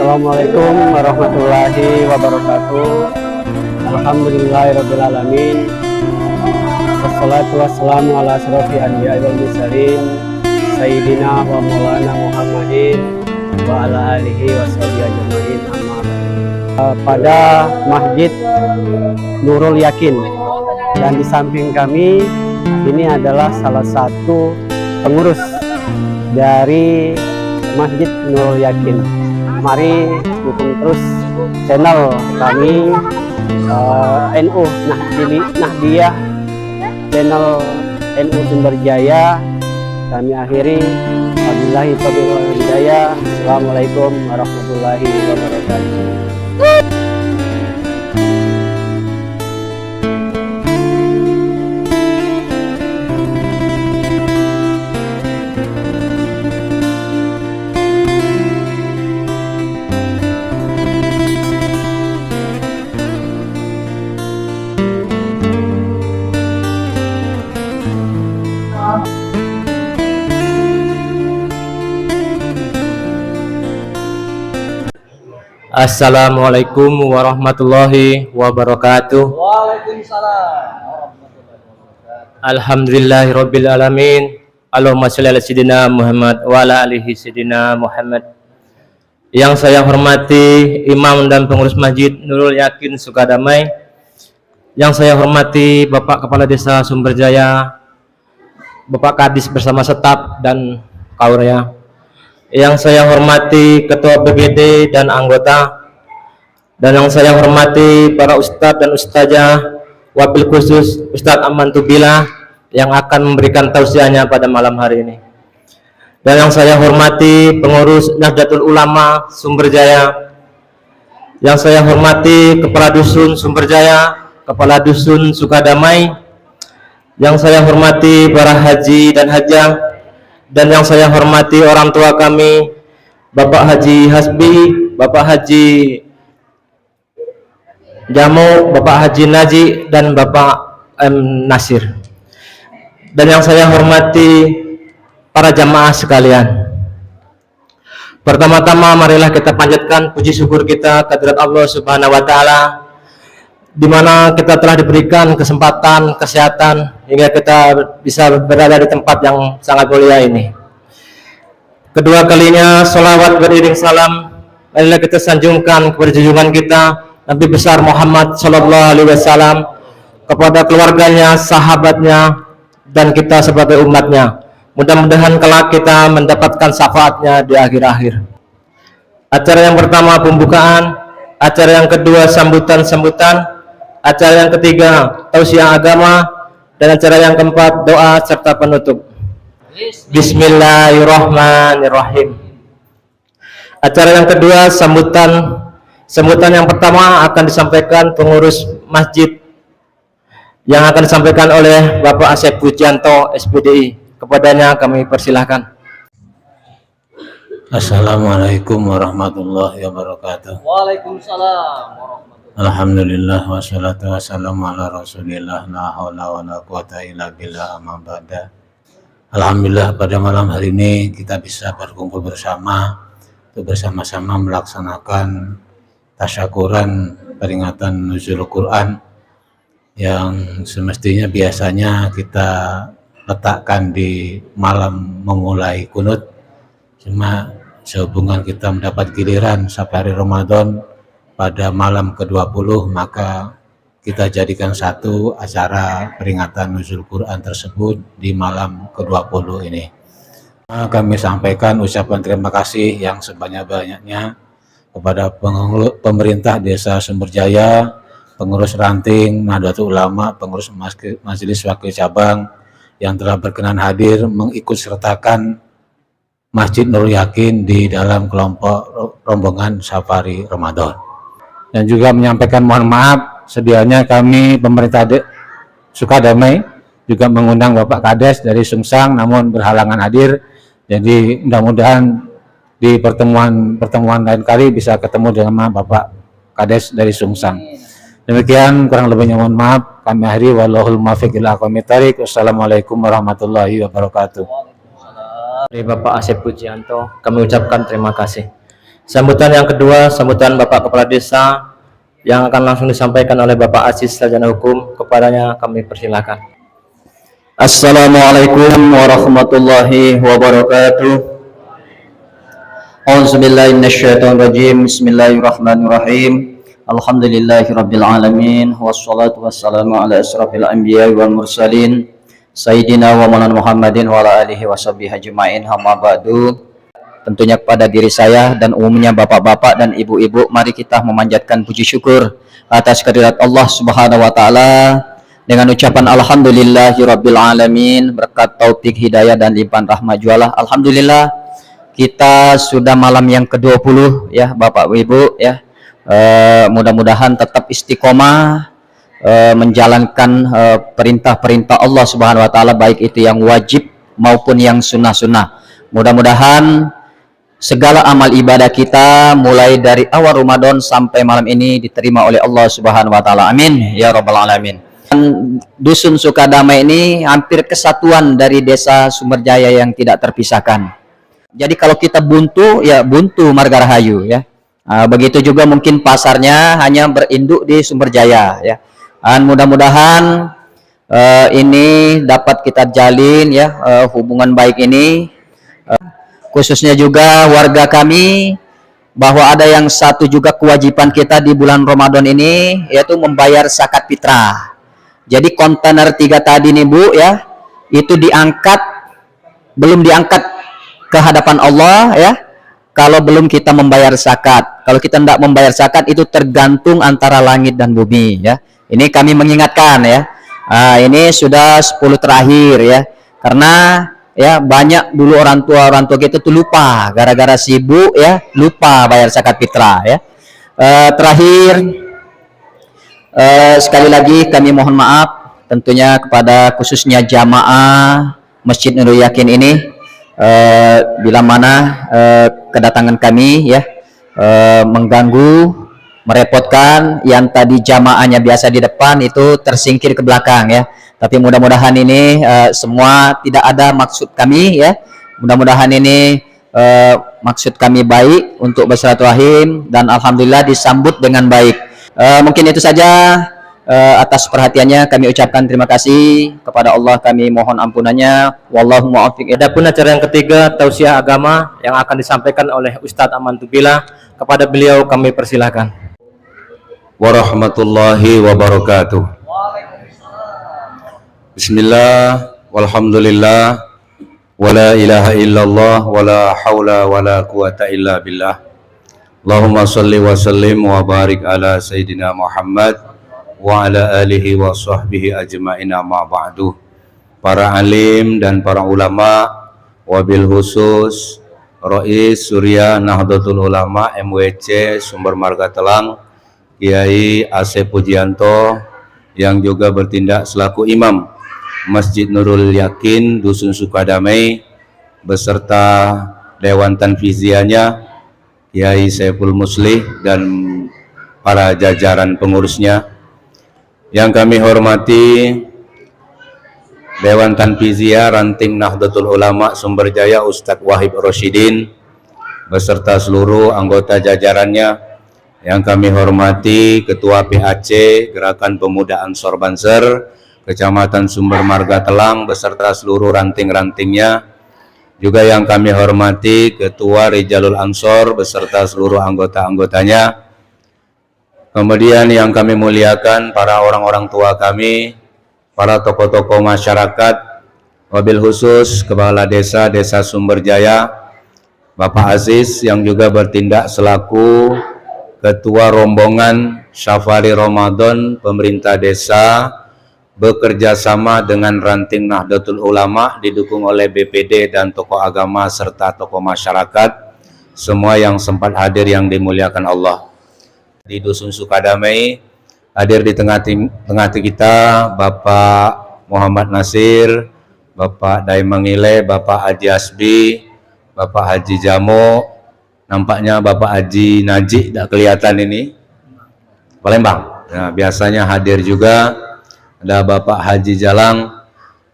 Assalamualaikum warahmatullahi wabarakatuh. Alhamdulillahirrabbilalamin. Wassalatu wassalamu ala asrofi anbiya'i wal mursalin Sayyidina wa maulana Muhammadin wa ala alihi wa sahbihi ajma'in. Pada Masjid Nurul Yakin, dan di samping kami ini adalah salah satu pengurus dari Masjid Nurul Yakin. Mari dukung terus channel kami NU Nahdiyah, channel NU Sumberjaya. Kami akhiri, wabillahi taufiq wal hidayah. Assalamualaikum warahmatullahi wabarakatuh. Assalamualaikum warahmatullahi wabarakatuh. Waalaikumsalam warahmatullahi wabarakatuh. Alhamdulillahirabbil alamin. Allahumma shalli ala sayyidina Muhammad wa ala alihi sayyidina Muhammad. Yang saya hormati Imam dan pengurus Masjid Nurul Yakin Sukadamai. Yang saya hormati Bapak Kepala Desa Sumberjaya, Bapak Kadis bersama staf dan kauraya. Yang saya hormati Ketua BPD dan anggota, dan yang saya hormati para ustadz dan ustazah, wabil khusus Ustadz Aman Tubila yang akan memberikan tausiahnya pada malam hari ini. Dan yang saya hormati pengurus Nahdlatul Ulama Sumberjaya, yang saya hormati Kepala Dusun Sumberjaya, Kepala Dusun Sukadamai, yang saya hormati para haji dan hajah, dan yang saya hormati orang tua kami, Bapak Haji Hasbi, Bapak Haji Jamo, Bapak Haji Naji, dan Bapak Nasir. Dan yang saya hormati para jamaah sekalian. Pertama-tama marilah kita panjatkan puji syukur kita kehadirat Allah Subhanahu wa taala, di mana kita telah diberikan kesempatan, kesehatan hingga kita bisa berada di tempat yang sangat mulia ini. Kedua kalinya sholawat beriring salam marilah kita sanjungkan kepada junjungan kita Nabi besar Muhammad Sallallahu Alaihi Wasallam, kepada keluarganya, sahabatnya, dan kita sebagai umatnya. Mudah-mudahan kelak kita mendapatkan syafaatnya di akhir-akhir. Acara yang pertama pembukaan, acara yang kedua sambutan-sambutan, acara yang ketiga tausiah agama, dan acara yang keempat doa serta penutup. Bismillahirrahmanirrahim. Acara yang kedua sambutan yang pertama akan disampaikan pengurus masjid, yang akan disampaikan oleh Bapak Asep Pujianto SPDI. Kepadanya kami persilahkan. Assalamualaikum warahmatullahi wabarakatuh. Waalaikumsalam warahmatullahi Alhamdulillah wassalatu wassalamu ala rasulillah, la haula wa la quwata illa billah, amma ba'da. Alhamdulillah pada malam hari ini kita bisa berkumpul bersama untuk bersama-sama melaksanakan tasyakuran peringatan nuzul Quran yang semestinya biasanya kita letakkan di malam memulai kunut. Cuma sehubungan kita mendapat giliran safari Ramadan pada malam ke-20, maka kita jadikan satu acara peringatan nuzul Quran tersebut di malam ke-20 ini. Kami sampaikan ucapan terima kasih yang sebanyak-banyaknya kepada pemerintah Desa Sumberjaya, pengurus ranting Nahdlatul Ulama, pengurus Majelis Wakil Cabang yang telah berkenan hadir mengikut sertakan Masjid Nurul Yakin di dalam kelompok rombongan safari Ramadan. Dan juga menyampaikan mohon maaf, sedianya kami pemerintah Sukadamai juga mengundang Bapak Kades dari Sungsang namun berhalangan hadir. Jadi mudah-mudahan di pertemuan lain kali bisa ketemu dengan Bapak Kades dari Sungsang. Demikian kurang lebihnya mohon maaf. Kami akhiri, wallahul muwaffiq ila aqwamit thoriq. Wassalamualaikum warahmatullahi wabarakatuh. Dari Bapak Asep Pujianto kami ucapkan terima kasih. Sambutan yang kedua, sambutan Bapak Kepala Desa yang akan langsung disampaikan oleh Bapak Aziz Sarjana Hukum. Kepadanya kami persilakan. Assalamualaikum warahmatullahi wabarakatuh. A'udzubillahi minasyaitonirrajim. Bismillahirrahmanirrahim. Alhamdulillahirabbil alamin wassalatu wassalamu ala asrofil anbiya'i wal mursalin sayyidina wa maulana Muhammadin wa ala alihi washabbihi ajmain. Amma ba'du. Tentunya kepada diri saya dan umumnya bapak-bapak dan ibu-ibu, mari kita memanjatkan puji syukur atas kehadirat Allah Subhanahu wa taala dengan ucapan alhamdulillahirabbil alamin, berkat taufik hidayah dan limpahan rahmat jualah. Alhamdulillah kita sudah malam yang ke-20 ya Bapak Ibu ya. Mudah-mudahan tetap istiqomah menjalankan perintah-perintah Allah Subhanahu wa taala, baik itu yang wajib maupun yang sunnah-sunnah. Mudah-mudahan segala amal ibadah kita mulai dari awal Ramadan sampai malam ini diterima oleh Allah Subhanahu wa taala. Amin ya rabbal alamin. Dusun Sukadamai ini hampir kesatuan dari Desa Sumberjaya yang tidak terpisahkan. Jadi kalau kita buntu ya buntu Marga Rahayu ya. Begitu juga mungkin pasarnya hanya berinduk di Sumberjaya ya. Dan mudah-mudahan ini dapat kita jalin ya hubungan baik ini. Khususnya juga warga kami, bahwa ada yang satu juga kewajiban kita di bulan Ramadan ini, yaitu membayar zakat fitrah. Jadi kontainer 3 tadi nih Bu ya, itu diangkat, belum diangkat ke hadapan Allah ya, kalau belum kita membayar zakat. Kalau kita tidak membayar zakat itu tergantung antara langit dan bumi ya. Ini kami mengingatkan ya, ini sudah 10 terakhir ya, karena ya banyak dulu orang tua kita tuh lupa gara-gara sibuk ya, lupa bayar zakat fitrah ya. Terakhir sekali lagi kami mohon maaf tentunya kepada khususnya jamaah Masjid Nurul Yakin ini bila mana kedatangan kami ya mengganggu, merepotkan, yang tadi jamaahnya biasa di depan itu tersingkir ke belakang ya. Tapi mudah-mudahan ini semua tidak ada maksud kami ya. Mudah-mudahan ini maksud kami baik untuk bersilaturahim dan alhamdulillah disambut dengan baik. Mungkin itu saja, atas perhatiannya kami ucapkan terima kasih kepada Allah, kami mohon ampunannya. Wallahu muwaffiq. Adapun acara yang ketiga, tausiah agama yang akan disampaikan oleh Ustadz Aman Tubila. Kepada beliau kami persilakan. Warahmatullahi wabarakatuh. Bismillah, walhamdulillah, wala ilaha illallah, wala hawla wala quwata illa billah. Allahumma salli wa sallim wa barik ala Sayyidina Muhammad wa ala alihi wa sahbihi ajma'in, amma ba'du. Para alim dan para ulama, wabil khusus Rais Surya Nahdlatul Ulama MWC Sumber Marga Telang, Kiai Asep Pujianto, yang juga bertindak selaku imam Masjid Nurul Yakin Dusun Sukadamai, beserta Dewan Tanfiziahnya Kiai Saiful Muslih dan para jajaran pengurusnya. Yang kami hormati Dewan Tanfiziah Ranting Nahdlatul Ulama Sumberjaya Ustadz Wahib Rosyidin beserta seluruh anggota jajarannya. Yang kami hormati Ketua PAC Gerakan Pemuda Ansor Banser Kecamatan Sumber Marga Telang beserta seluruh ranting-rantingnya. Juga yang kami hormati Ketua Rijalul Ansor beserta seluruh anggota-anggotanya. Kemudian yang kami muliakan para orang-orang tua kami, para tokoh-tokoh masyarakat, wabil khusus Kepala Desa Sumberjaya Bapak Aziz yang juga bertindak selaku Ketua Rombongan Syafari Ramadan Pemerintah Desa, bekerja sama dengan Ranting Nahdlatul Ulama, didukung oleh BPD dan tokoh agama serta tokoh masyarakat, semua yang sempat hadir yang dimuliakan Allah. Di Dusun Sukadamai hadir di tengah kita Bapak Muhammad Nasir, Bapak Daimangile, Bapak Haji Asbi, Bapak Haji Jamo, nampaknya Bapak Haji Najik tidak kelihatan ini, Palembang. Nah, biasanya hadir juga ada Bapak Haji Jalang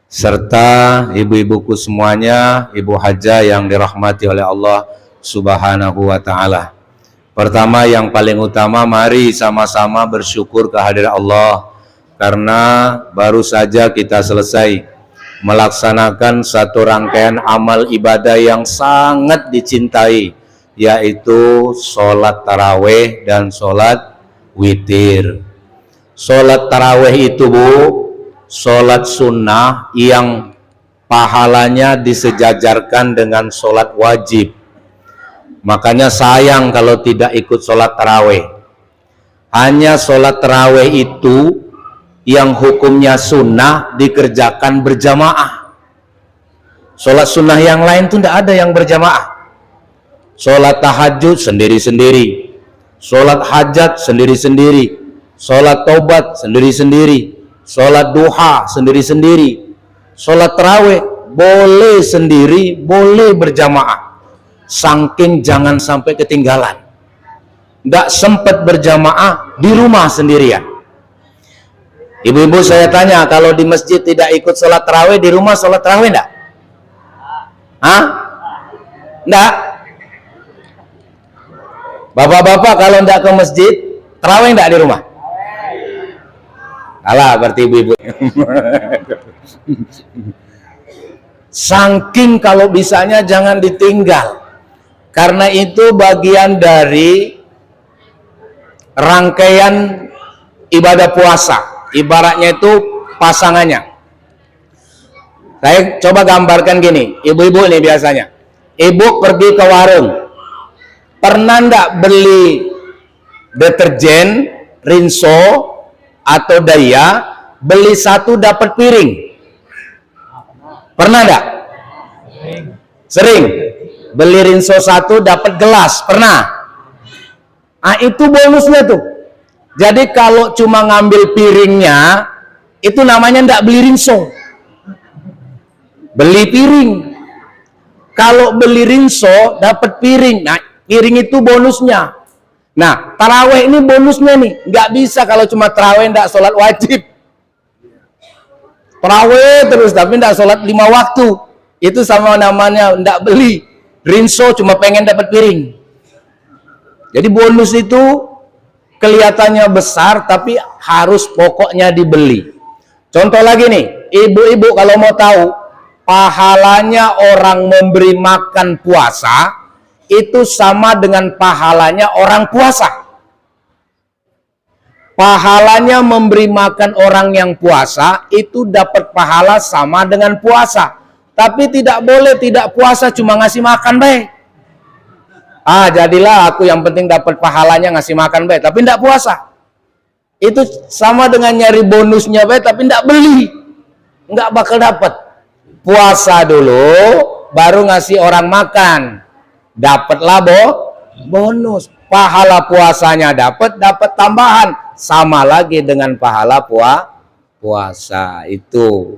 serta ibu-ibuku semuanya, Ibu Haja yang dirahmati oleh Allah Subhanahu wa taala. Pertama, yang paling utama, mari sama-sama bersyukur kehadirat Allah, karena baru saja kita selesai melaksanakan satu rangkaian amal ibadah yang sangat dicintai, yaitu sholat taraweh dan sholat witir. Sholat taraweh itu, Bu, sholat sunnah yang pahalanya disejajarkan dengan sholat wajib. Makanya sayang kalau tidak ikut sholat taraweh. Hanya sholat taraweh itu yang hukumnya sunnah dikerjakan berjamaah. Sholat sunnah yang lain itu tidak ada yang berjamaah. Sholat tahajud sendiri-sendiri, sholat hajat sendiri-sendiri, sholat taubat sendiri-sendiri, sholat duha sendiri-sendiri. Sholat taraweh boleh sendiri, boleh berjamaah. Saking jangan sampai ketinggalan, nggak sempat berjamaah di rumah sendirian. Ibu-ibu, saya tanya, kalau di masjid tidak ikut sholat taraweh, di rumah sholat taraweh enggak? Hah? Enggak? Bapak-bapak kalau enggak ke masjid, taraweh enggak di rumah? Alah, berarti ibu-ibu. Saking kalau bisanya jangan ditinggal. Karena itu bagian dari rangkaian ibadah puasa. Ibaratnya itu pasangannya. Saya coba gambarkan gini, ibu-ibu nih biasanya. Ibu pergi ke warung, pernah enggak beli deterjen, rinso, atau daya, beli satu dapat piring? Pernah enggak? Sering. Beli rinso satu dapat gelas, pernah? Ah, itu bonusnya tuh. Jadi kalau cuma ngambil piringnya, itu namanya enggak beli rinso, beli piring. Kalau beli rinso dapat piring, nah piring itu bonusnya. Nah, taraweh ini bonusnya nih. Nggak bisa kalau cuma taraweh enggak sholat wajib. Taraweh terus tapi enggak sholat 5 waktu. Itu sama namanya enggak beli rinso, cuma pengen dapat piring. Jadi bonus itu kelihatannya besar tapi harus pokoknya dibeli. Contoh lagi nih, ibu-ibu kalau mau tahu pahalanya orang memberi makan puasa itu sama dengan pahalanya orang puasa. Pahalanya memberi makan orang yang puasa itu dapat pahala sama dengan puasa. Tapi tidak boleh tidak puasa cuma ngasih makan baik. Ah, jadilah aku yang penting dapat pahalanya ngasih makan baik, tapi tidak puasa. Itu sama dengan nyari bonusnya baik, tapi tidak beli, nggak bakal dapat. Puasa dulu, baru ngasih orang makan, dapatlah bonus. Pahala puasanya dapat tambahan, sama lagi dengan pahala puasa itu.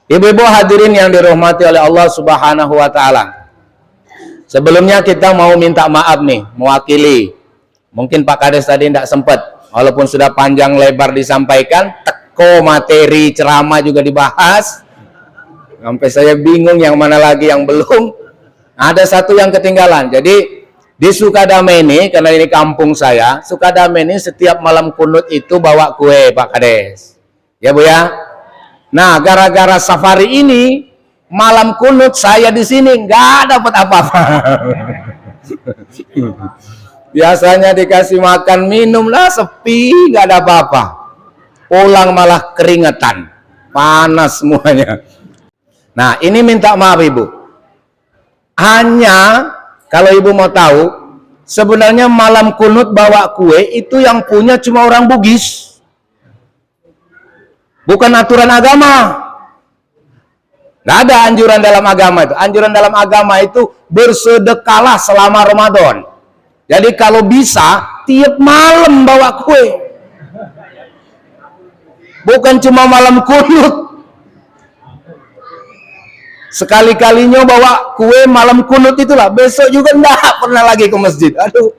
Ibu-ibu hadirin yang dirahmati oleh Allah Subhanahu wa taala. Sebelumnya kita mau minta maaf nih, mewakili. Mungkin Pak Kades tadi tidak sempat, walaupun sudah panjang lebar disampaikan, teko materi ceramah juga dibahas. Sampai saya bingung yang mana lagi yang belum. Ada satu yang ketinggalan. Jadi di Sukadame ini, karena ini kampung saya, Sukadame ini setiap malam kunut itu bawa kue, Pak Kades. Ya Bu ya. Nah, gara-gara safari ini malam kunut saya di sini nggak dapat apa-apa. Biasanya dikasih makan minum lah sepi, nggak ada apa-apa. Pulang malah keringetan, panas semuanya. Nah, ini minta maaf Ibu. Hanya kalau Ibu mau tahu, sebenarnya malam kunut bawa kue itu yang punya cuma orang Bugis. Bukan aturan agama. Nggak ada anjuran dalam agama itu. Anjuran dalam agama itu bersedekahlah selama Ramadan. Jadi kalau bisa tiap malam bawa kue. Bukan cuma malam kunut. Sekali-kalinya bawa kue malam kunut itulah. Besok juga enggak pernah lagi ke masjid. Aduh.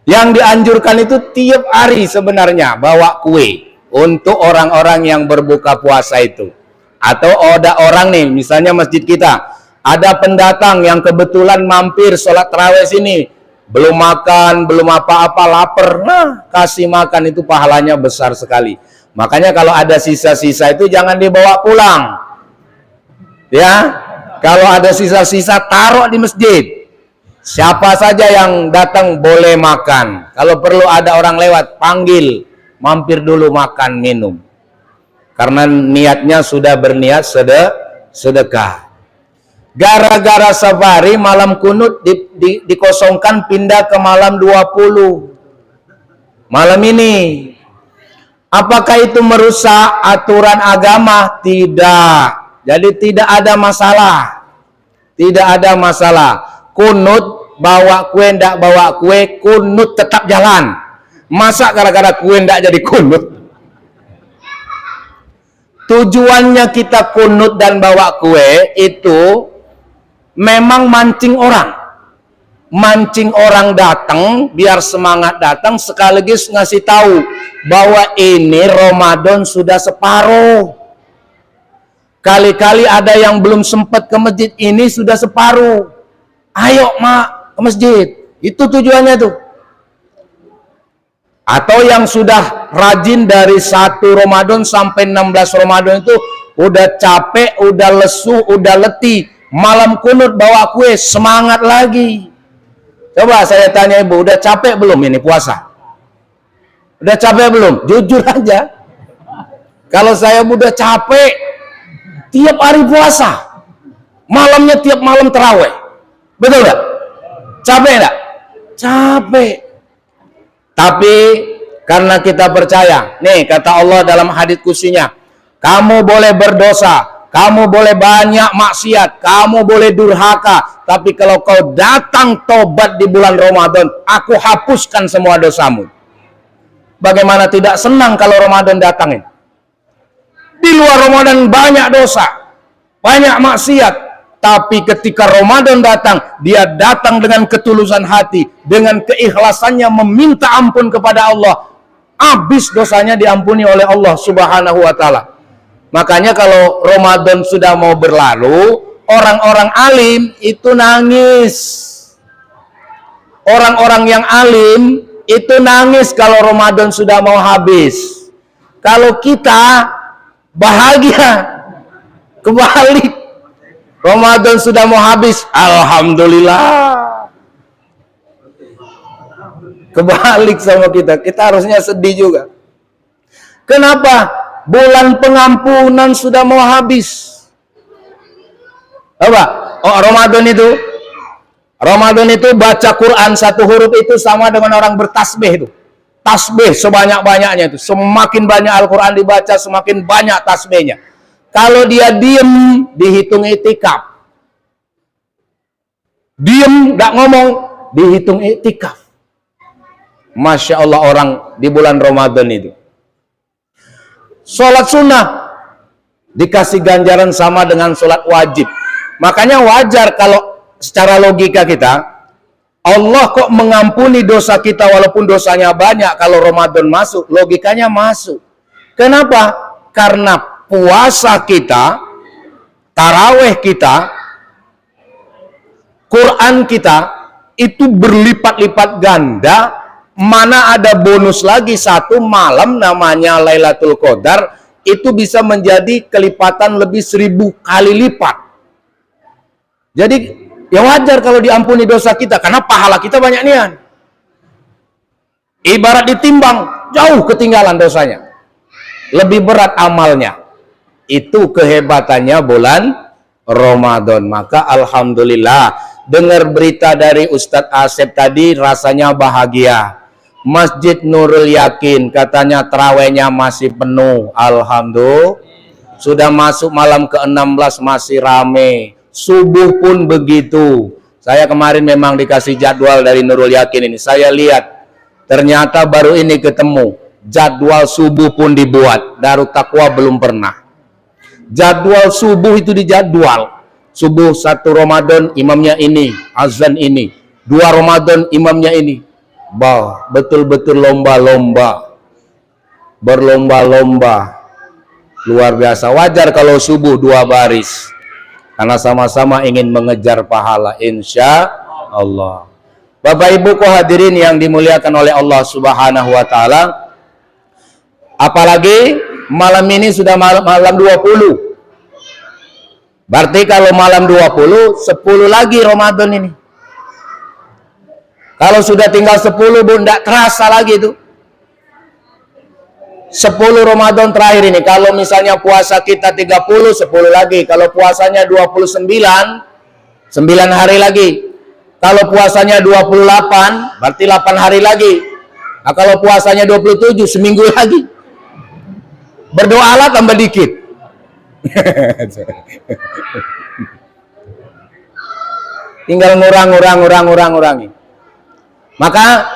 Yang dianjurkan itu tiap hari sebenarnya bawa kue. Untuk orang-orang yang berbuka puasa itu. Atau ada orang nih, misalnya masjid kita, ada pendatang yang kebetulan mampir sholat tarawih sini, belum makan, belum apa-apa, lapar, nah kasih makan, itu pahalanya besar sekali. Makanya kalau ada sisa-sisa itu jangan dibawa pulang, ya. Kalau ada sisa-sisa taruh di masjid. Siapa saja yang datang boleh makan. Kalau perlu ada orang lewat, panggil, mampir dulu makan minum. Karena niatnya sudah berniat sedekah. Gara-gara safari malam kunut dikosongkan, pindah ke malam 20 malam ini. Apakah itu merusak aturan agama? Tidak. Jadi tidak ada masalah. Tidak ada masalah. Kunut, bawa kue ndak bawa kue, kunut tetap jalan. Masa gara-gara kue ndak jadi kunut? Tujuannya kita kunut dan bawa kue itu memang mancing orang datang, biar semangat datang, sekaligus ngasih tahu bahwa ini Ramadan sudah separuh. Kali-kali ada yang belum sempat ke masjid, ini sudah separuh. Ayo mak ke masjid. Itu tujuannya tuh. Atau yang sudah rajin dari 1 Ramadan sampai 16 Ramadan itu udah capek, udah lesu, udah letih, malam kunut bawa kue, semangat lagi. Coba saya tanya ibu, udah capek belum ini puasa? Udah capek belum? Jujur aja. Kalau saya udah capek, tiap hari puasa, malamnya tiap malam terawih, betul nggak? Capek nggak? Capek. Tapi karena kita percaya, nih kata Allah dalam hadits qudsinya, kamu boleh berdosa, kamu boleh banyak maksiat, kamu boleh durhaka, tapi kalau kau datang tobat di bulan Ramadan, aku hapuskan semua dosamu. Bagaimana tidak senang kalau Ramadan datangin? Di luar Ramadan banyak dosa, banyak maksiat, tapi ketika Ramadan datang, dia datang dengan ketulusan hati, dengan keikhlasannya meminta ampun kepada Allah, habis dosanya diampuni oleh Allah Subhanahu wa Ta'ala. Makanya kalau Ramadan sudah mau berlalu, orang-orang alim itu nangis. Orang-orang yang alim itu nangis kalau Ramadan sudah mau habis. Kalau kita bahagia, kebalik. Ramadan sudah mau habis, alhamdulillah. Kebalik sama kita. Kita harusnya sedih juga. Kenapa? Bulan pengampunan sudah mau habis. Apa? Oh, Ramadan itu baca Quran 1 huruf itu sama dengan orang bertasbih itu. Tasbih sebanyak-banyaknya itu. Semakin banyak Al-Quran dibaca, semakin banyak tasbihnya. Kalau dia diem, dihitung iktikaf. Diem, gak ngomong, dihitung iktikaf. Masya Allah orang di bulan Ramadan itu. Sholat sunnah dikasih ganjaran sama dengan sholat wajib. Makanya wajar kalau secara logika kita, Allah kok mengampuni dosa kita walaupun dosanya banyak kalau Ramadan masuk. Logikanya masuk. Kenapa? Karena puasa kita, taraweh kita, Quran kita itu berlipat-lipat ganda. Mana ada bonus lagi 1 malam namanya Lailatul Qadar, itu bisa menjadi kelipatan lebih 1000 kali lipat. Jadi ya wajar kalau diampuni dosa kita, karena pahala kita banyak nian. Ibarat ditimbang, jauh ketinggalan dosanya, lebih berat amalnya. Itu kehebatannya bulan Ramadan. Maka alhamdulillah, dengar berita dari Ustadz Asep tadi rasanya bahagia. Masjid Nurul Yakin katanya terawihnya masih penuh. Alhamdulillah. Sudah masuk malam ke-16 masih rame. Subuh pun begitu. Saya kemarin memang dikasih jadwal dari Nurul Yakin ini. Saya lihat, ternyata baru ini ketemu. Jadwal subuh pun dibuat. Darut Taqwa belum pernah. Jadwal subuh itu dijadwal. Subuh 1 Ramadan imamnya ini, azan ini. 2 Ramadan imamnya ini. Bah, betul-betul lomba-lomba. Berlomba-lomba. Luar biasa. Wajar kalau subuh 2 baris. Karena sama-sama ingin mengejar pahala, insya Allah. Bapak Ibu hadirin yang dimuliakan oleh Allah Subhanahu wa taala, apalagi malam ini sudah malam 20. Berarti kalau malam 20, 10 lagi Ramadan ini. Kalau sudah tinggal 10, Bu, enggak terasa lagi itu. 10 Ramadan terakhir ini. Kalau misalnya puasa kita 30, 10 lagi. Kalau puasanya 29, 9 hari lagi. Kalau puasanya 28, berarti 8 hari lagi. Nah, kalau puasanya 27, seminggu lagi. Berdoalah tambah dikit. Tinggal ngurangi. Maka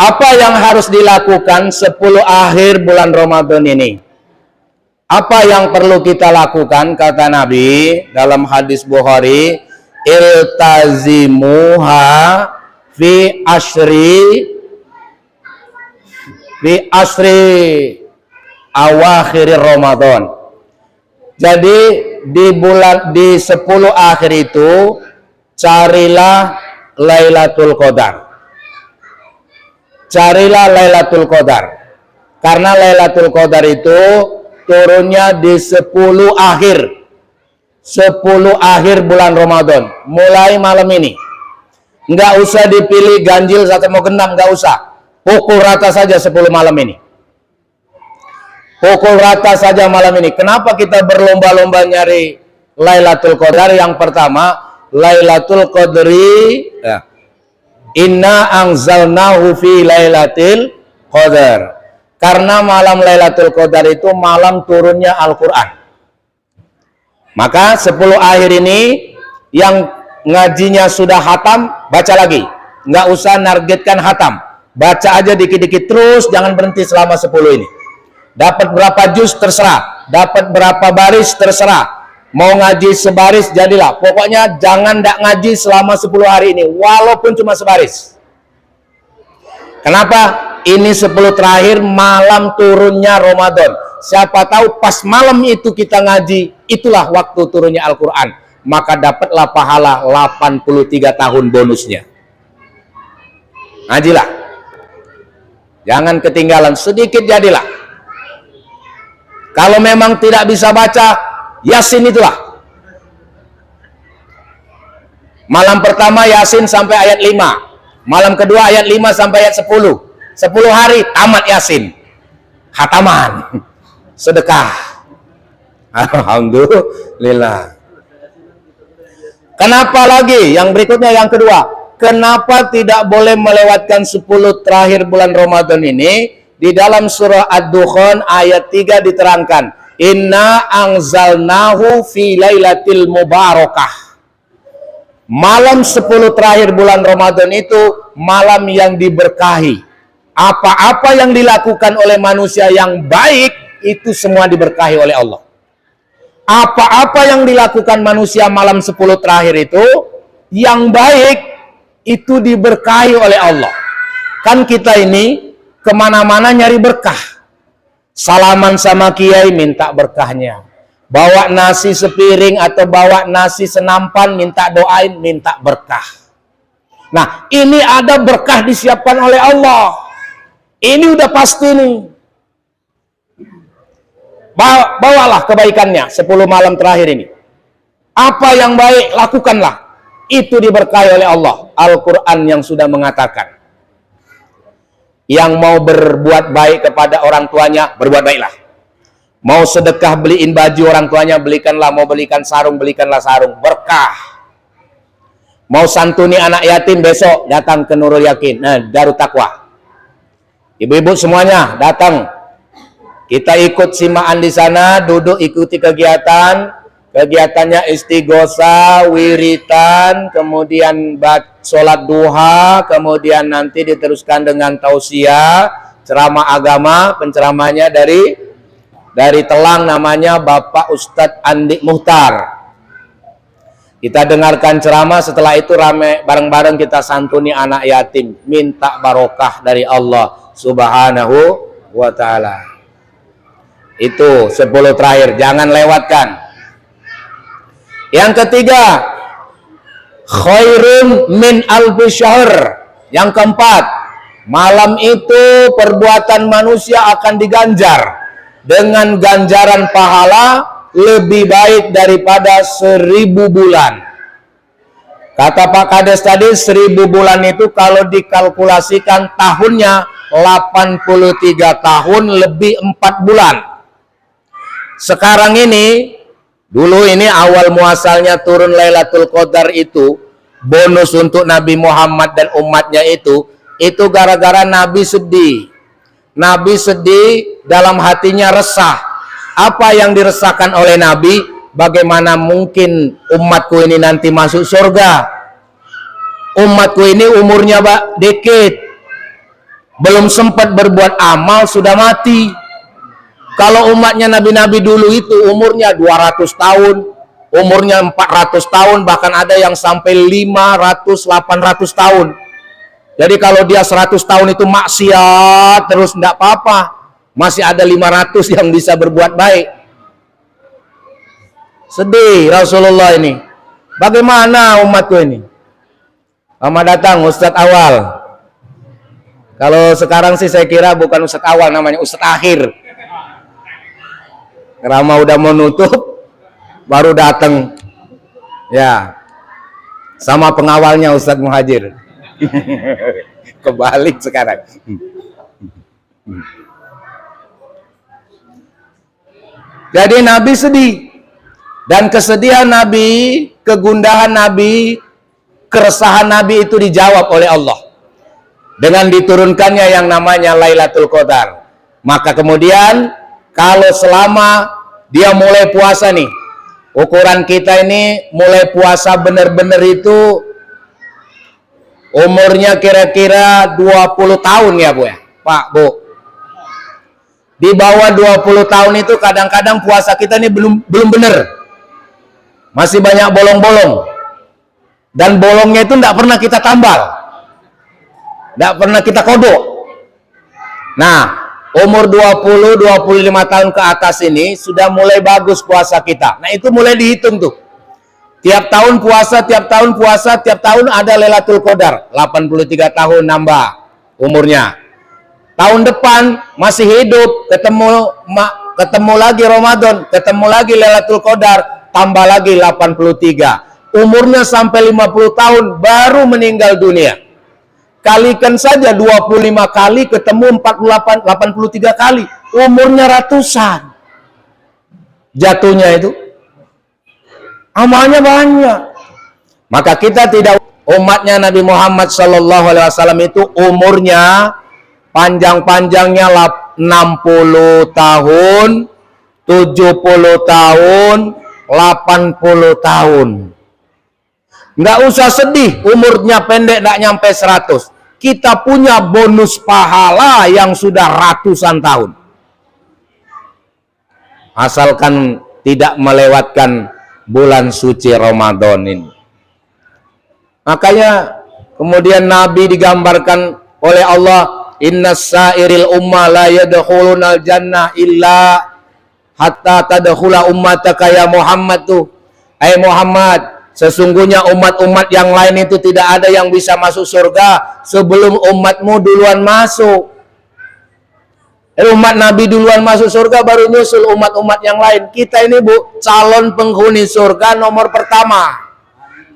apa yang harus dilakukan 10 akhir bulan Ramadan ini? Apa yang perlu kita lakukan? Kata Nabi dalam hadis Bukhari, iltazimuha fi asri awakhir Ramadan. Jadi di 10 akhir itu carilah Lailatul Qadar. Carilah Lailatul Qadar. Karena Lailatul Qadar itu turunnya di 10 akhir. 10 akhir bulan Ramadan. Mulai malam ini. Enggak usah dipilih ganjil atau mau genap, enggak usah. Pukul rata saja 10 malam ini. Pukul rata saja malam ini. Kenapa kita berlomba-lomba nyari Lailatul Qadar? Yang pertama, Lailatul Qadri, inna anzalnahu fi Lailatul Qadar. Karena malam Lailatul Qadar itu malam turunnya Al-Quran. Maka 10 akhir ini yang ngajinya sudah hatam, baca lagi. Nggak usah nargetkan hatam. Baca aja dikit-dikit terus, jangan berhenti selama 10 ini. Dapat berapa juz terserah, dapat berapa baris terserah. Mau ngaji sebaris jadilah. Pokoknya jangan ndak ngaji selama 10 hari ini, walaupun cuma sebaris. Kenapa? Ini 10 terakhir malam turunnya Ramadan. Siapa tahu pas malam itu kita ngaji, itulah waktu turunnya Al-Quran. Maka dapatlah pahala 83 tahun bonusnya. Ngajilah. Jangan ketinggalan, sedikit jadilah. Kalau memang tidak bisa baca, Yasin itulah. Malam pertama Yasin sampai ayat 5. Malam kedua ayat 5 sampai ayat 10. 10 hari tamat Yasin. Khataman. Sedekah. Alhamdulillah. Kenapa lagi? Yang berikutnya yang kedua. Kenapa tidak boleh melewatkan 10 terakhir bulan Ramadan ini? Di dalam surah Ad-Dukhan ayat 3 diterangkan, inna anzalnahu fi lailatil mubarakah. Malam 10 terakhir bulan Ramadan itu malam yang diberkahi. Apa-apa yang dilakukan oleh manusia yang baik itu semua diberkahi oleh Allah. Apa-apa yang dilakukan manusia malam 10 terakhir itu yang baik itu diberkahi oleh Allah. Kan kita ini kemana-mana nyari berkah. Salaman sama kiai minta berkahnya. Bawa nasi sepiring atau bawa nasi senampan minta doain, minta berkah. Nah, ini ada berkah disiapkan oleh Allah. Ini udah pasti nih. Bawalah kebaikannya 10 malam terakhir ini. Apa yang baik lakukanlah. Itu diberkahi oleh Allah. Al-Quran yang sudah mengatakan. Yang mau berbuat baik kepada orang tuanya, berbuat baiklah. Mau sedekah beliin baju orang tuanya, belikanlah. Mau belikan sarung, belikanlah sarung. Berkah. Mau santuni anak yatim besok, datang ke Nurul Yakin. Nah, Darut Taqwa. Ibu-ibu semuanya datang. Kita ikut simaan di sana, duduk ikuti kegiatan. Kegiatannya istighosa, wiritan, kemudian sholat duha, kemudian nanti diteruskan dengan tausiah, ceramah agama. Penceramahnya dari Telang, namanya Bapak Ustadz Andi Muhtar. Kita dengarkan ceramah, setelah itu rame bareng-bareng kita santuni anak yatim, minta barokah dari Allah Subhanahu wa ta'ala. Itu 10 terakhir, jangan lewatkan. Yang ketiga, khairun min alfi syahr. Yang keempat, malam itu perbuatan manusia akan diganjar dengan ganjaran pahala lebih baik daripada 1000 bulan. Kata Pak Kades tadi 1000 bulan itu kalau dikalkulasikan tahunnya 83 tahun lebih 4 bulan. Sekarang ini, dulu ini awal muasalnya turun Lailatul Qadar itu, bonus untuk Nabi Muhammad dan umatnya itu gara-gara Nabi sedih. Nabi sedih, dalam hatinya resah. Apa yang diresahkan oleh Nabi? Bagaimana mungkin umatku ini nanti masuk surga? Umatku ini umurnya dikit, belum sempat berbuat amal sudah mati. Kalau umatnya nabi-nabi dulu itu umurnya 200 tahun, umurnya 400 tahun, bahkan ada yang sampai 500-800 tahun. Jadi kalau dia 100 tahun itu maksiat terus tidak apa-apa, masih ada 500 yang bisa berbuat baik. Sedih Rasulullah ini. Bagaimana umatku ini? Selamat datang Ustadz Awal. Kalau sekarang sih saya kira bukan Ustadz Awal, namanya Ustadz Akhir. Karena udah mau nutup, baru datang. Ya, sama pengawalnya Ustadz Muhajir. Kebalik sekarang. Jadi Nabi sedih. Dan kesedihan Nabi, kegundahan Nabi, keresahan Nabi itu dijawab oleh Allah dengan diturunkannya yang namanya Lailatul Qadar. Maka kemudian kalau selama dia mulai puasa nih, ukuran kita ini mulai puasa benar-benar itu umurnya kira-kira 20 tahun ya Bu ya, Pak Bu. Di bawah 20 tahun itu kadang-kadang puasa kita ini belum benar. Masih banyak bolong-bolong. Dan bolongnya itu tidak pernah kita tambal. Tidak pernah kita kodok. Nah, umur 20-25 tahun ke atas ini sudah mulai bagus puasa kita. Nah, itu mulai dihitung tuh. Tiap tahun puasa, tiap tahun puasa, tiap tahun ada Lailatul Qadar. 83 tahun nambah umurnya. Tahun depan masih hidup, ketemu lagi Ramadan, ketemu lagi Lailatul Qadar, tambah lagi 83. Umurnya sampai 50 tahun baru meninggal dunia. Kalikan saja 25 kali ketemu 83 kali. Umurnya ratusan. Jatuhnya itu. Amalnya banyak. Maka kita tidak, umatnya Nabi Muhammad SAW itu umurnya panjang-panjangnya 60 tahun, 70 tahun, 80 tahun. Nggak usah sedih umurnya pendek, nggak nyampe 100. Kita punya bonus pahala yang sudah ratusan tahun. Asalkan tidak melewatkan bulan suci Ramadan ini. Makanya kemudian Nabi digambarkan oleh Allah, innas sairil umma la yadkhulunal jannah illa hatta tadkhula ummataka ya Muhammad tuh. Hai Muhammad, sesungguhnya umat-umat yang lain itu tidak ada yang bisa masuk surga sebelum umatmu duluan masuk. Umat Nabi duluan masuk surga, baru nyusul umat-umat yang lain. Kita ini Bu, calon penghuni surga nomor pertama.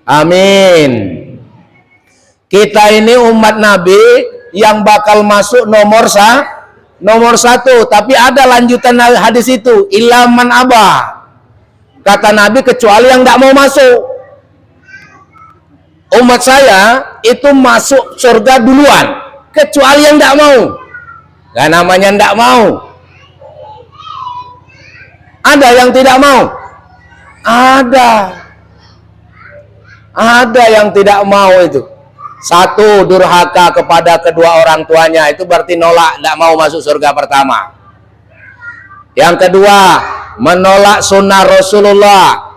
Amin. Kita ini umat Nabi yang bakal masuk nomor 1. Tapi ada lanjutan hadis itu, ilaman abah. Kata Nabi, kecuali yang tidak mau masuk. Umat saya itu masuk surga duluan, kecuali yang tidak mau. Gak namanya tidak mau. Ada yang tidak mau? Ada yang tidak mau itu. Satu, durhaka kepada kedua orang tuanya, itu berarti nolak, tidak mau masuk surga pertama. Yang kedua, menolak sunnah Rasulullah,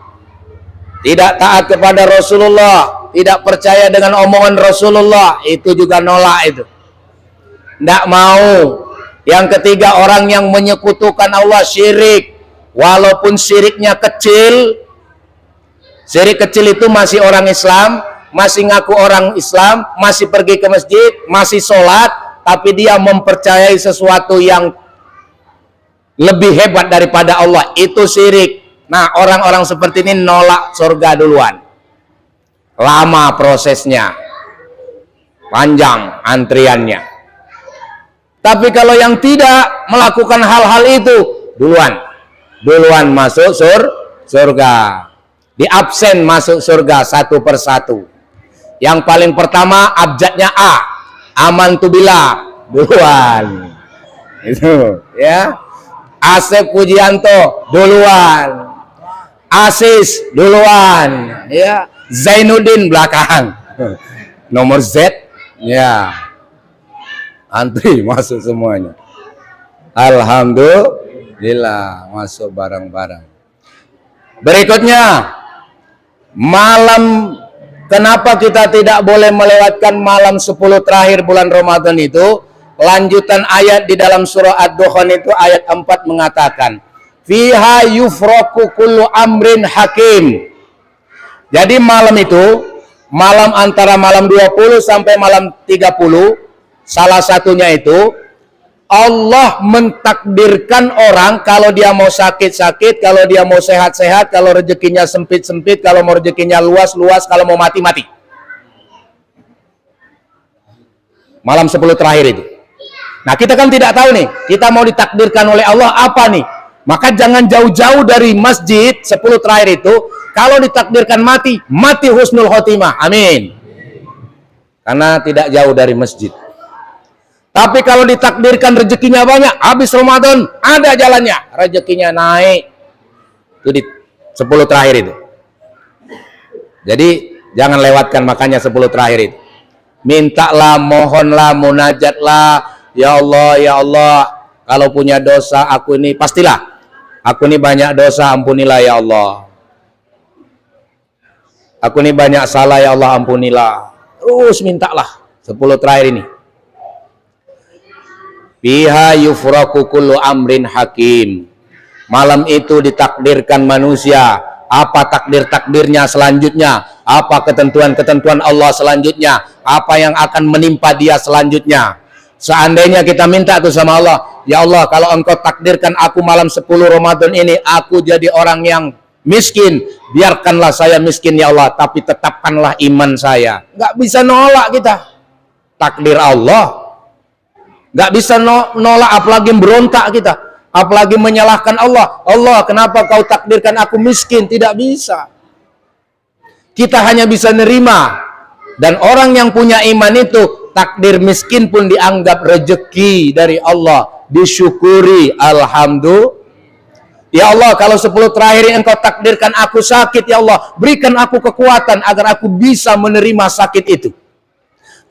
tidak taat kepada Rasulullah, tidak percaya dengan omongan Rasulullah, itu juga nolak itu. Tidak mau. Yang ketiga, orang yang menyekutukan Allah, syirik. Walaupun syiriknya kecil, syirik kecil itu masih orang Islam, masih ngaku orang Islam, masih pergi ke masjid, masih sholat, tapi dia mempercayai sesuatu yang lebih hebat daripada Allah, itu syirik. Nah, orang-orang seperti ini nolak surga duluan. Lama prosesnya, panjang antriannya. Tapi kalau yang tidak melakukan hal-hal itu, duluan masuk surga. Di absen masuk surga satu persatu. Yang paling pertama abjadnya A, amantu billah, duluan. Itu ya. Asep Pujianto duluan. Asis duluan, ya. Zainuddin belakang. Nomor Z, ya. Antri masuk semuanya. Alhamdulillah masuk bareng-bareng. Berikutnya, malam, kenapa kita tidak boleh melewatkan malam 10 terakhir bulan Ramadan itu? Lanjutan ayat di dalam surah Ad-Dukhan itu ayat 4 mengatakan, fiha yufraku kullu amrin hakim. Jadi malam itu, malam antara malam 20 sampai malam 30, salah satunya itu Allah mentakdirkan orang kalau dia mau sakit-sakit, kalau dia mau sehat-sehat, kalau rezekinya sempit-sempit, kalau mau rezekinya luas-luas, kalau mau mati-mati. Malam 10 terakhir itu. Nah, kita kan tidak tahu nih, kita mau ditakdirkan oleh Allah apa nih? Maka jangan jauh-jauh dari masjid 10 terakhir itu. Kalau ditakdirkan mati, mati husnul khotimah. Amin. Karena tidak jauh dari masjid. Tapi kalau ditakdirkan rezekinya banyak, habis Ramadan ada jalannya, rezekinya naik. Itu di 10 terakhir itu. Jadi jangan lewatkan, makanya 10 terakhir itu. Mintalah, mohonlah, munajatlah, ya Allah, kalau punya dosa aku ini, pastilah aku ini banyak dosa, ampunilah ya Allah. Aku ini banyak salah ya Allah, ampunilah. Terus mintalah 10 terakhir ini. Biha yufraku kullu amrin hakim. Malam itu ditakdirkan manusia. Apa takdir-takdirnya selanjutnya? Apa ketentuan-ketentuan Allah selanjutnya? Apa yang akan menimpa dia selanjutnya? Seandainya kita minta tuh sama Allah, ya Allah, kalau engkau takdirkan aku malam 10 Ramadan ini, aku jadi orang yang miskin, biarkanlah saya miskin ya Allah, tapi tetapkanlah iman saya. Nggak bisa nolak kita takdir Allah. Nggak bisa nolak, apalagi berontak kita, apalagi menyalahkan Allah. Allah, kenapa kau takdirkan aku miskin? Tidak bisa. Kita hanya bisa nerima. Dan orang yang punya iman itu, takdir miskin pun dianggap rezeki dari Allah, disyukuri. Alhamdulillah. Ya Allah, kalau 10 terakhir engkau takdirkan aku sakit, ya Allah, berikan aku kekuatan agar aku bisa menerima sakit itu.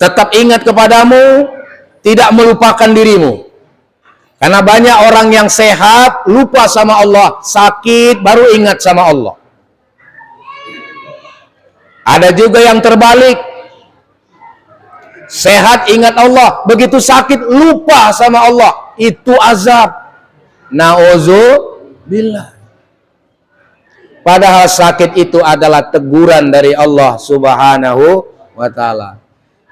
Tetap ingat kepadamu, tidak melupakan dirimu. Karena banyak orang yang sehat lupa sama Allah, sakit baru ingat sama Allah. Ada juga yang terbalik, sehat ingat Allah, begitu sakit lupa sama Allah, itu azab. Nauzubillah. Padahal sakit itu adalah teguran dari Allah Subhanahu wa ta'ala.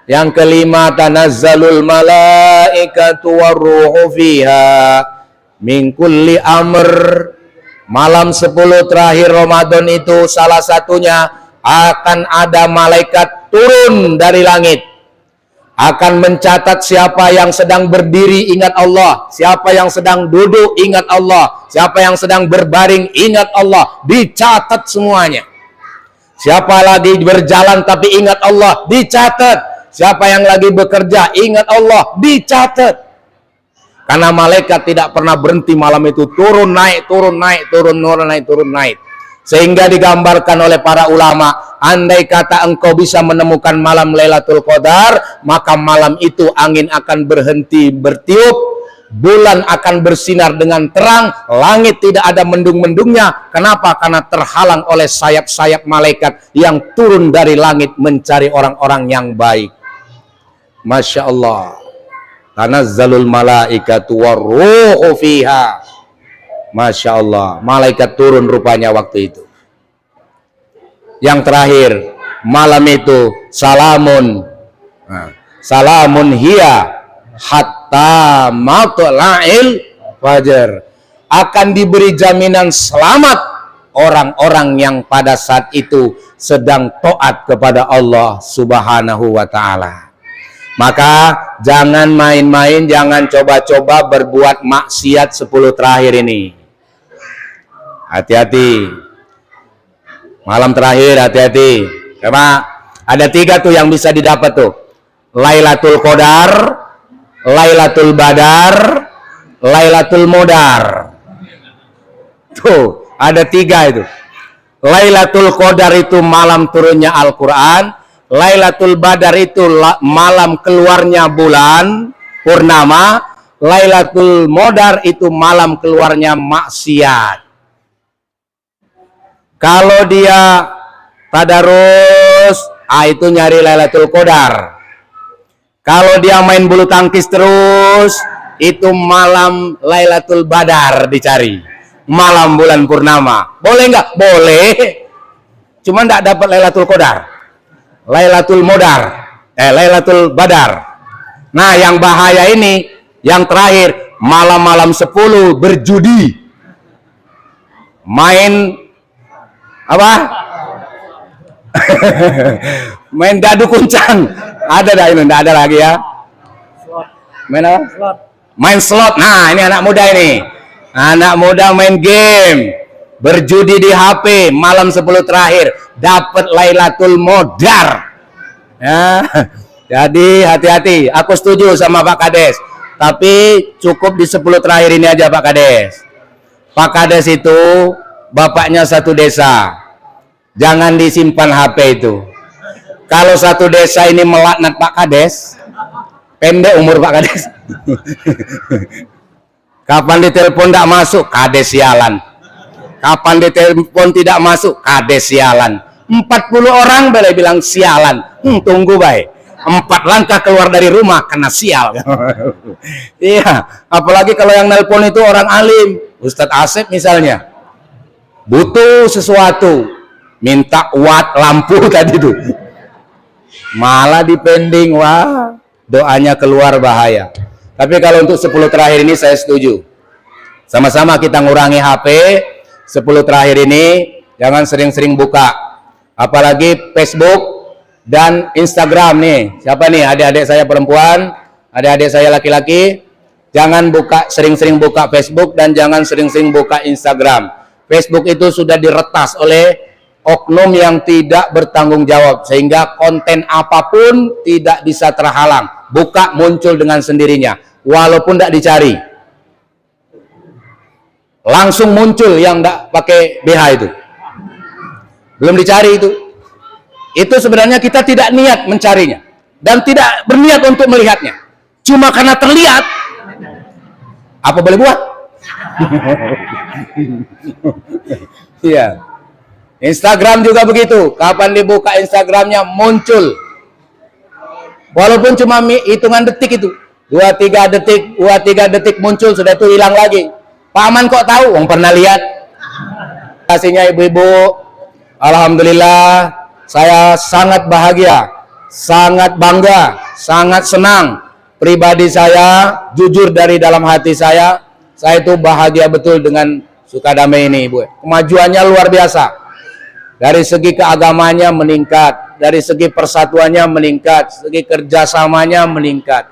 Yang kelima, tanazzalul malaikatu warruhu fiha min kulli amr. Malam 10 terakhir Ramadan itu salah satunya akan ada malaikat turun dari langit, akan mencatat siapa yang sedang berdiri ingat Allah, siapa yang sedang duduk ingat Allah, siapa yang sedang berbaring ingat Allah, dicatat semuanya. Siapa lagi berjalan tapi ingat Allah, dicatat. Siapa yang lagi bekerja ingat Allah, dicatat. Karena malaikat tidak pernah berhenti malam itu, turun naik, turun naik, turun naik, turun naik. Sehingga digambarkan oleh para ulama, andai kata engkau bisa menemukan malam Lailatul Qadar, maka malam itu angin akan berhenti bertiup, bulan akan bersinar dengan terang, langit tidak ada mendung-mendungnya. Kenapa? Karena terhalang oleh sayap-sayap malaikat yang turun dari langit mencari orang-orang yang baik. Masya Allah. Tanazzalul malaikatu warruhu fiha. Masya Allah, malaikat turun rupanya waktu itu. Yang terakhir, malam itu salamun, salamun hiya hatta matla'il fajar, akan diberi jaminan selamat orang-orang yang pada saat itu sedang taat kepada Allah Subhanahu wa ta'ala. Maka jangan main-main, jangan coba-coba berbuat maksiat 10 terakhir ini. Hati-hati. Malam terakhir hati-hati. Karena ada 3 tuh yang bisa didapat tuh. Lailatul Qadar, Lailatul Badar, Lailatul Modar. Tuh, ada 3 itu. Lailatul Qadar itu malam turunnya Al-Quran, Lailatul Badar itu malam keluarnya bulan purnama, Lailatul Modar itu malam keluarnya maksiat. Kalau dia tadarus, itu nyari Lailatul Qadar. Kalau dia main bulu tangkis terus, itu malam Lailatul Badar dicari, malam bulan purnama. Boleh nggak? Boleh. Cuma nggak dapat Lailatul Qadar. Lailatul Modar, Lailatul Badar. Nah, yang bahaya ini, yang terakhir, malam-malam 10 berjudi. Main apa? Main dadu kuncang. Ada dah ini, enggak ada lagi ya. Main apa? Main slot. Nah, ini anak muda ini. Anak muda main game, berjudi di HP, malam 10 terakhir dapat Lailatul Modar. Ya, jadi hati-hati. Aku setuju sama Pak Kades, tapi cukup di 10 terakhir ini aja Pak Kades. Pak Kades itu bapaknya satu desa. Jangan disimpan HP itu. Kalau satu desa ini melaknat Pak Kades, pendek umur Pak Kades. Kapan ditelepon tidak masuk, Kades sialan. Kapan ditelepon tidak masuk, Kades sialan. 40 orang boleh bilang sialan. Tunggu baik. 4 langkah keluar dari rumah kena sial. Iya, apalagi kalau yang nelpon itu orang alim, Ustadz Asep misalnya, butuh sesuatu, minta watt lampu tadi tuh, malah dipending, wah, doanya keluar bahaya. Tapi kalau untuk 10 terakhir ini saya setuju. Sama-sama kita ngurangi HP. 10 terakhir ini jangan sering-sering buka. Apalagi Facebook dan Instagram nih. Siapa nih? Adik-adik saya perempuan, adik-adik saya laki-laki. Jangan sering-sering buka Facebook dan jangan sering-sering buka Instagram. Facebook itu sudah diretas oleh oknum yang tidak bertanggung jawab, sehingga konten apapun tidak bisa terhalang. Buka, muncul dengan sendirinya, walaupun tidak dicari. Langsung muncul yang tidak pakai BH itu. Belum dicari itu. Itu sebenarnya kita tidak niat mencarinya. Dan tidak berniat untuk melihatnya. Cuma karena terlihat. Apa boleh buat? Iya. Instagram juga begitu. Kapan dibuka Instagramnya muncul. Walaupun cuma hitungan detik itu. 2-3 detik muncul, sudah itu hilang lagi. Pak Aman kok tahu? Wong pernah lihat. Kasihnya ibu-ibu. Alhamdulillah, saya sangat bahagia, sangat bangga, sangat senang. Pribadi saya, jujur dari dalam hati saya itu bahagia betul dengan Sukadamai ini, Ibu. Kemajuannya luar biasa. Dari segi keagamanya meningkat, dari segi persatuannya meningkat, segi kerjasamanya meningkat.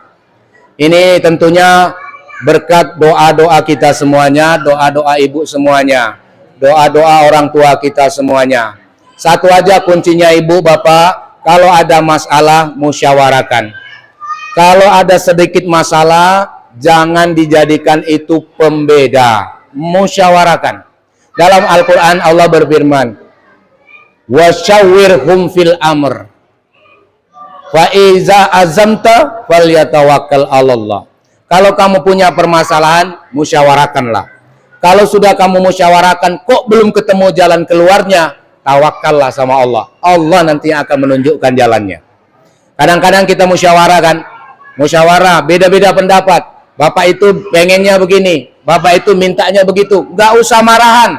Ini tentunya berkat doa-doa kita semuanya, doa-doa ibu semuanya, doa-doa orang tua kita semuanya. Satu aja kuncinya ibu bapak, kalau ada masalah musyawarahkan. Kalau ada sedikit masalah, jangan dijadikan itu pembeda, musyawarahkan. Dalam Al-Quran Allah berfirman, wasyawirhum fil amr, fa iza azamta falyatawakkal 'alallah. Kalau kamu punya permasalahan, musyawarahkanlah. Kalau sudah kamu musyawarahkan, kok belum ketemu jalan keluarnya, tawakallah sama Allah. Allah nanti akan menunjukkan jalannya. Kadang-kadang kita musyawarah kan, musyawarah, beda-beda pendapat. Bapak itu pengennya begini, bapak itu mintanya begitu. Nggak usah marahan.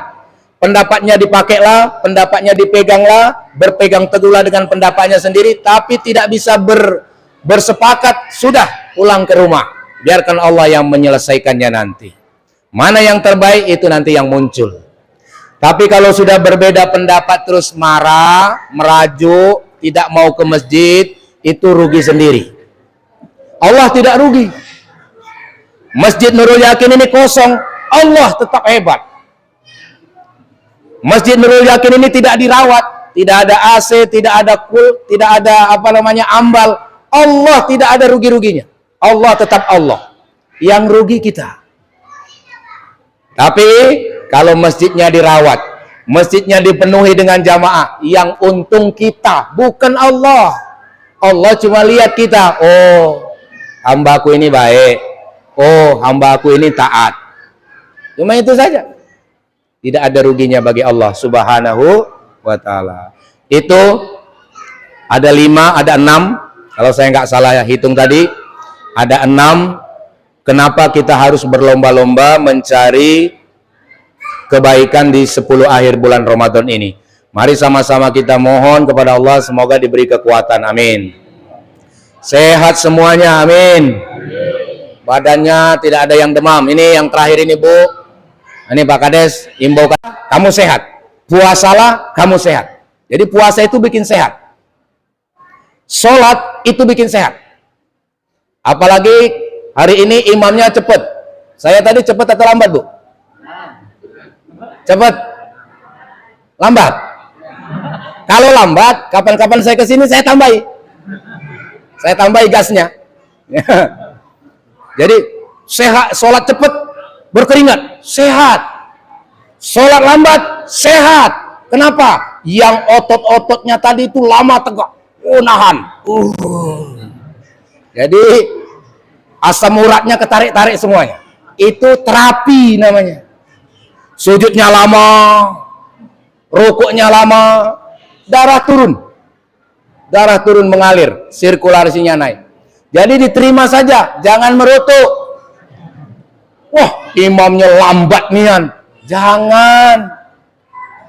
pendapatnya dipakailah, pendapatnya dipeganglah, berpegang teguhlah dengan pendapatnya sendiri, tapi tidak bisa bersepakat, sudah pulang ke rumah. Biarkan Allah yang menyelesaikannya nanti. Mana yang terbaik itu nanti yang muncul. Tapi kalau sudah berbeda pendapat terus marah, merajuk, tidak mau ke masjid, itu rugi sendiri. Allah tidak rugi. Masjid Nurul Yakin ini kosong, Allah tetap hebat. Masjid Nurul Yakin ini tidak dirawat, tidak ada AC, tidak ada tidak ada ambal. Allah tidak ada rugi-ruginya. Allah tetap Allah. Yang rugi kita. Tapi kalau masjidnya dirawat, masjidnya dipenuhi dengan jamaah, yang untung kita, bukan Allah. Allah cuma lihat kita, oh hambaku ini baik, oh hambaku ini taat. Cuma itu saja. Tidak ada ruginya bagi Allah Subhanahu wa ta'ala. Itu ada 5, ada 6. Kalau saya nggak salah ya hitung tadi, ada 6. Kenapa kita harus berlomba-lomba mencari kebaikan di 10 akhir bulan Ramadan ini? Mari sama-sama kita mohon kepada Allah, semoga diberi kekuatan, amin. Sehat semuanya, amin. Badannya tidak ada yang demam. Ini yang terakhir ini, Bu. Ini Pak Kades, imbaukan, kamu sehat. Puasalah, kamu sehat. Jadi puasa itu bikin sehat. Sholat itu bikin sehat. Apalagi hari ini imamnya cepat. Saya tadi cepat atau lambat, Bu? Cepat? Lambat? Kalau lambat, kapan-kapan saya kesini saya tambahi. Saya tambahi gasnya. Jadi sehat, sholat cepat, berkeringat, sehat. Sholat lambat, sehat. Kenapa? Yang otot-ototnya tadi itu lama tegak. Nahan. Jadi asam uratnya ketarik-tarik semuanya. Itu terapi namanya. Sujudnya lama, rukuknya lama, darah turun mengalir, sirkulasinya naik. Jadi diterima saja, jangan merutuk. Wah, imamnya lambat nian, jangan.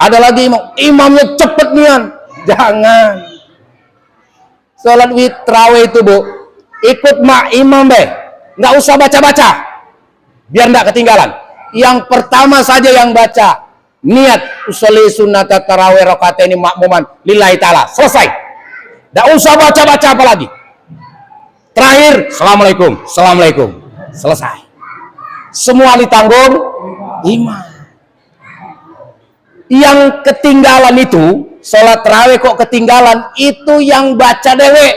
Ada lagi imamnya cepet nian, jangan. Sholat tarawih itu, Bu, ikut mak imam be, nggak usah baca-baca, biar nggak ketinggalan. Yang pertama saja yang baca, niat usolli sunnata tarawih rakaataini makmuman lillahi ta'ala, selesai. Nggak usah baca-baca apa lagi. Terakhir, assalamualaikum, assalamualaikum, selesai. Semua ditanggung imam. Yang ketinggalan itu, sholat tarawih kok ketinggalan, itu yang baca dewek.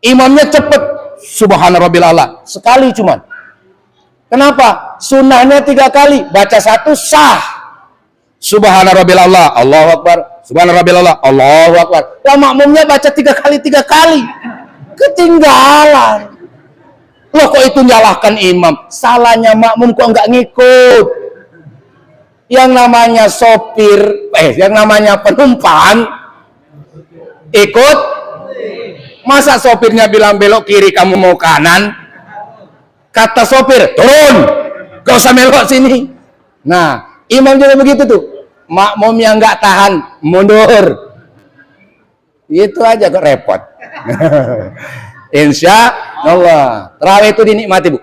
Imamnya cepet, subhana rabbil a'la, sekali cuman. Kenapa? Sunnahnya 3 kali, baca 1 sah. Subhana rabbil a'la, Allahu akbar, subhana rabbil a'la, Allahu akbar. Lah makmumnya baca 3 kali, ketinggalan. Loh, kok itu nyalahkan imam? Salahnya makmum kok nggak ngikut. Yang namanya sopir, yang namanya penumpang ikut. Masa sopirnya bilang belok kiri, kamu mau kanan? Kata sopir, turun, gak usah belok sini. Nah, imam juga begitu tuh. Makmum yang nggak tahan, mundur. Itu aja kok repot. Insya Allah. Tarawih itu dinikmati, Bu.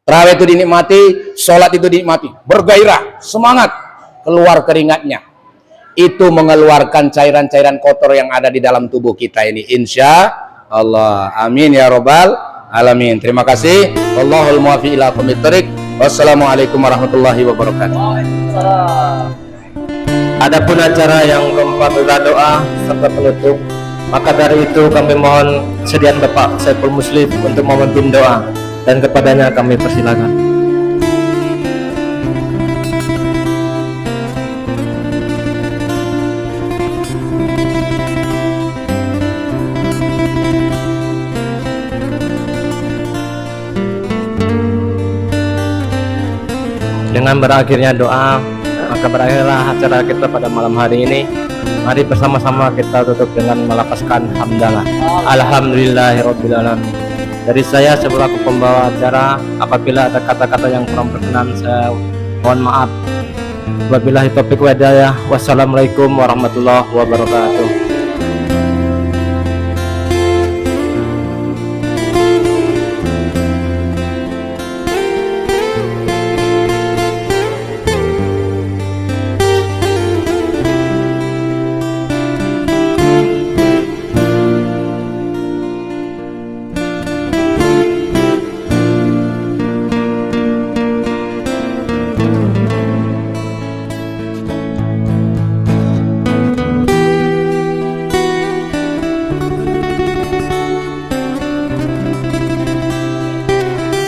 Tarawih itu dinikmati, sholat itu dinikmati, bergairah, semangat, keluar keringatnya. Itu mengeluarkan cairan-cairan kotor yang ada di dalam tubuh kita ini, insya Allah. Amin ya robbal alamin. Terima kasih. Wallahul muwaffiq ila aqwamit thoriq. Wassalamualaikum warahmatullahi wabarakatuh. Adapun acara yang keempat adalah doa serta penutup. Maka dari itu kami mohon kesediaan Bapak Saiful Muslim untuk memimpin doa, dan kepadanya kami persilakan. Dengan berakhirnya doa, maka berakhirlah acara kita pada malam hari ini. Mari bersama-sama kita tutup dengan melafazkan hamdalah. Alhamdulillahirabbil alamin. Dari saya selaku pembawa acara, apabila ada kata-kata yang kurang berkenan, saya mohon maaf. Wabillahi taufiq wal hidayah. Wassalamualaikum warahmatullahi wabarakatuh.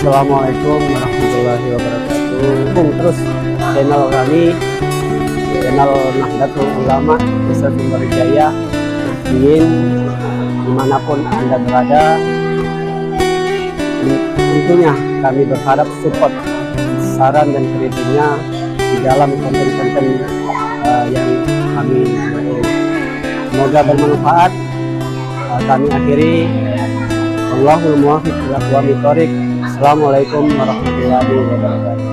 Assalamualaikum warahmatullahi wabarakatuh. Terus channel kami, channel Nahdlatul Ulama Desa Sumberjaya, ingin dimanapun Anda berada, tentunya kami berharap support, saran dan kritiknya di dalam konten-konten yang kami buat. Semoga bermanfaat. Kami akhiri, Allahul muwaffiq ila aqwamit thoriq. Assalamualaikum warahmatullahi wabarakatuh.